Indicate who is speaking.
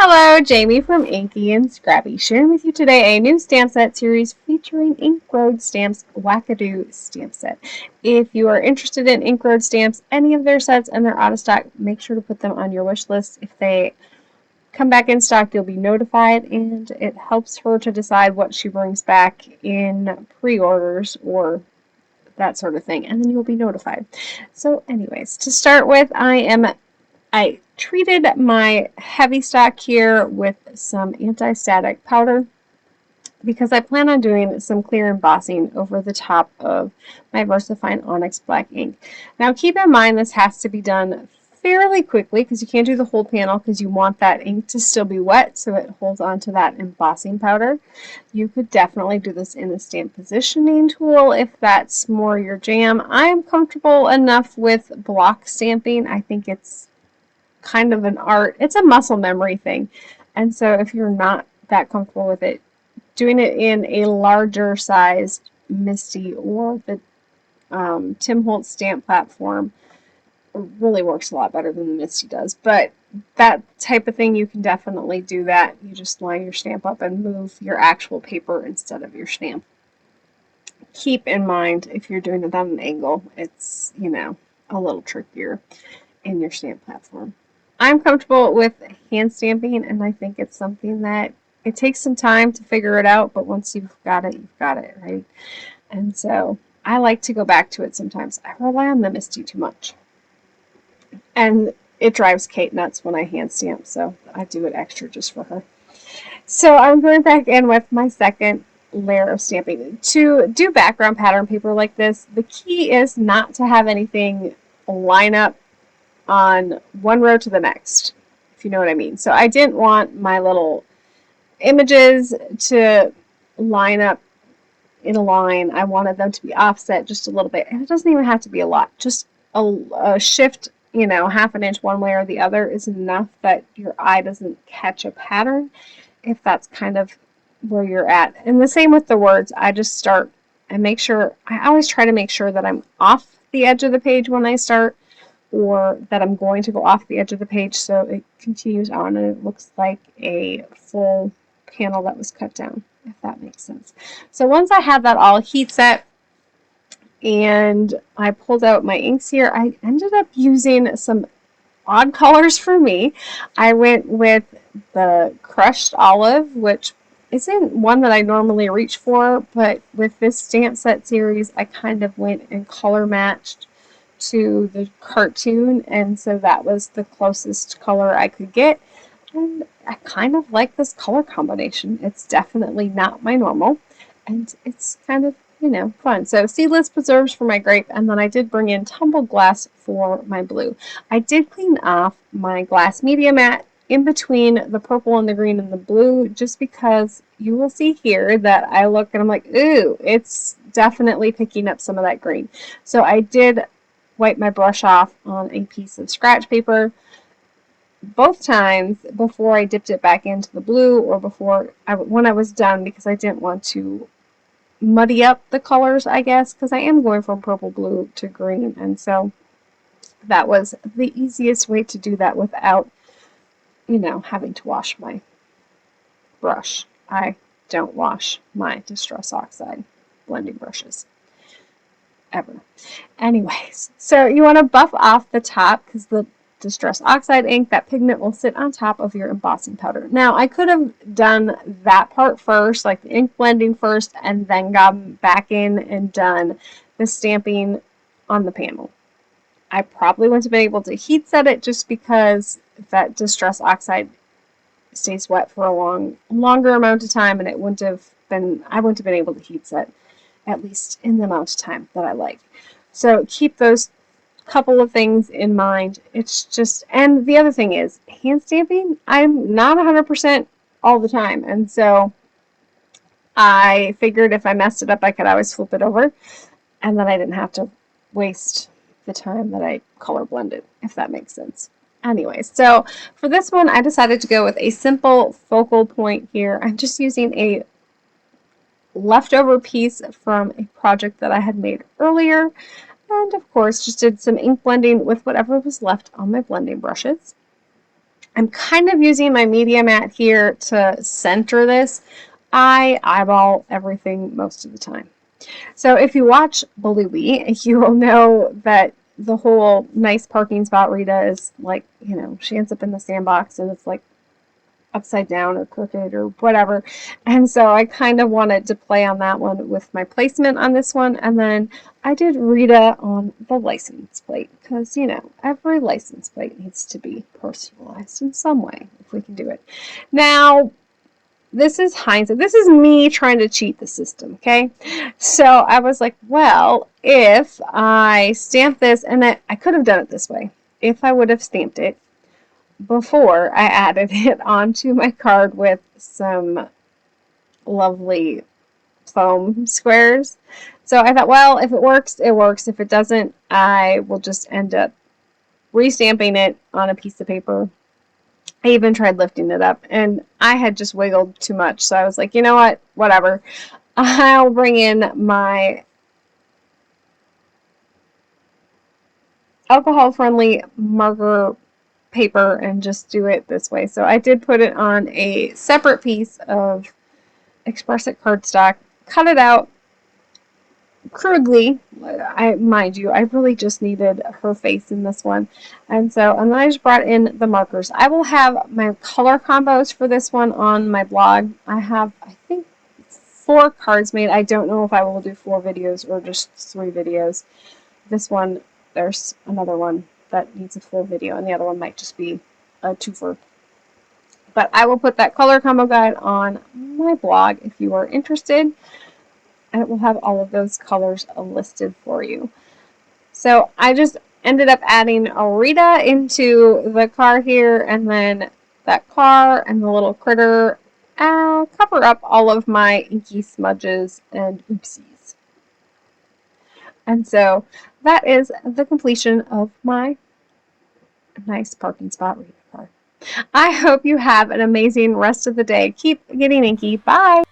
Speaker 1: Hello, Jamie from Inky&Scrappy, sharing with you today a new stamp set series featuring Ink Road Stamps Wackadoo stamp set. If you are interested in Ink Road stamps, any of their sets, and they're out of stock, make sure to put them on your wish list. If they come back in stock, you'll be notified, and it helps her to decide what she brings back in pre-orders or that sort of thing, and then you'll be notified. So anyways, to start with, I treated my heavy stock here with some anti-static powder because I plan on doing some clear embossing over the top of my VersaFine Onyx Black ink. Now keep in mind this has to be done fairly quickly because you can't do the whole panel because you want that ink to still be wet so it holds onto that embossing powder. You could definitely do this in a stamp positioning tool if that's more your jam. I am comfortable enough with block stamping. I think it's kind of an art. It's a muscle memory thing. And so if you're not that comfortable with it, doing it in a larger sized Misty or the Tim Holtz stamp platform really works a lot better than the Misty does. But that type of thing, you can definitely do that. You just line your stamp up and move your actual paper instead of your stamp. Keep in mind, if you're doing it on an angle, it's, a little trickier in your stamp platform. I'm comfortable with hand stamping, and I think it's something that it takes some time to figure it out, but once you've got it, right? And so I like to go back to it sometimes. I rely on the Misty too much. And it drives Kate nuts when I hand stamp, so I do it extra just for her. So I'm going back in with my second layer of stamping. To do background pattern paper like this, the key is not to have anything line up on one row to the next, if you know what I mean. So I didn't want my little images to line up in a line. I wanted them to be offset just a little bit, and it doesn't even have to be a lot. Just a shift, half an inch one way or the other is enough that your eye doesn't catch a pattern, if that's kind of where you're at. And the same with the words. I just start and make sure, I always try to make sure that I'm off the edge of the page when I start, or that I'm going to go off the edge of the page so it continues on and it looks like a full panel that was cut down, if that makes sense. So once I had that all heat set and I pulled out my inks here, I ended up using some odd colors for me. I went with the crushed olive, which isn't one that I normally reach for, but with this stamp set series, I kind of went and color matched to the cartoon, and so that was the closest color I could get, and I kind of like this color combination. It's definitely not my normal, and it's kind of fun. So seedless preserves for my grape, and then I did bring in tumbled glass for my blue. I did clean off my glass media mat in between the purple and the green and the blue, just because you will see here that I look and I'm like, ooh, it's definitely picking up some of that green. So I did wipe my brush off on a piece of scratch paper both times before I dipped it back into the blue, or when I was done, because I didn't want to muddy up the colors, I guess, because I am going from purple, blue to green, and so that was the easiest way to do that without having to wash my brush. I don't wash my Distress Oxide blending brushes ever. Anyways, so you want to buff off the top because the Distress Oxide ink, that pigment will sit on top of your embossing powder. Now, I could have done that part first, like the ink blending first, and then gone back in and done the stamping on the panel. I probably wouldn't have been able to heat set it just because that Distress Oxide stays wet for a longer amount of time, and I wouldn't have been able to heat set, at least in the amount of time that I like. So keep those couple of things in mind. It's just, and the other thing is, hand stamping, I'm not 100% all the time, and so I figured if I messed it up, I could always flip it over, and then I didn't have to waste the time that I color blended, if that makes sense. Anyways, so for this one, I decided to go with a simple focal point here. I'm just using a leftover piece from a project that I had made earlier, and of course just did some ink blending with whatever was left on my blending brushes. I'm kind of using my media mat here to center this. I eyeball everything most of the time. So if you watch Bluey, you will know that the whole nice parking spot Rita is like, you know, she ends up in the sandbox and it's like upside down or crooked or whatever. And so I kind of wanted to play on that one with my placement on this one. And then I did Rita on the license plate because, you know, every license plate needs to be personalized in some way if we can do it. Now, this is hindsight. This is me trying to cheat the system, okay? So I was like, well, if I stamp this, and I could have done it this way. If I would have stamped it before I added it onto my card with some lovely foam squares. So I thought, well, if it works, it works. If it doesn't, I will just end up restamping it on a piece of paper. I even tried lifting it up, and I had just wiggled too much. So I was like, you know what? Whatever. I'll bring in my alcohol-friendly marker paper and just do it this way. So I did put it on a separate piece of Express It cardstock, cut it out crudely. Mind you, I really just needed her face in this one. And then I just brought in the markers. I will have my color combos for this one on my blog. I have, I think, 4 cards made. I don't know if I will do 4 videos or just 3 videos. This one, there's another one that needs a full video, and the other one might just be a twofer. But I will put that color combo guide on my blog if you are interested, and it will have all of those colors listed for you. So I just ended up adding a Rita into the car here, and then that car and the little critter cover up all of my inky smudges and oopsies. And so that is the completion of my nice parking spot Rita card. I hope you have an amazing rest of the day. Keep getting inky. Bye!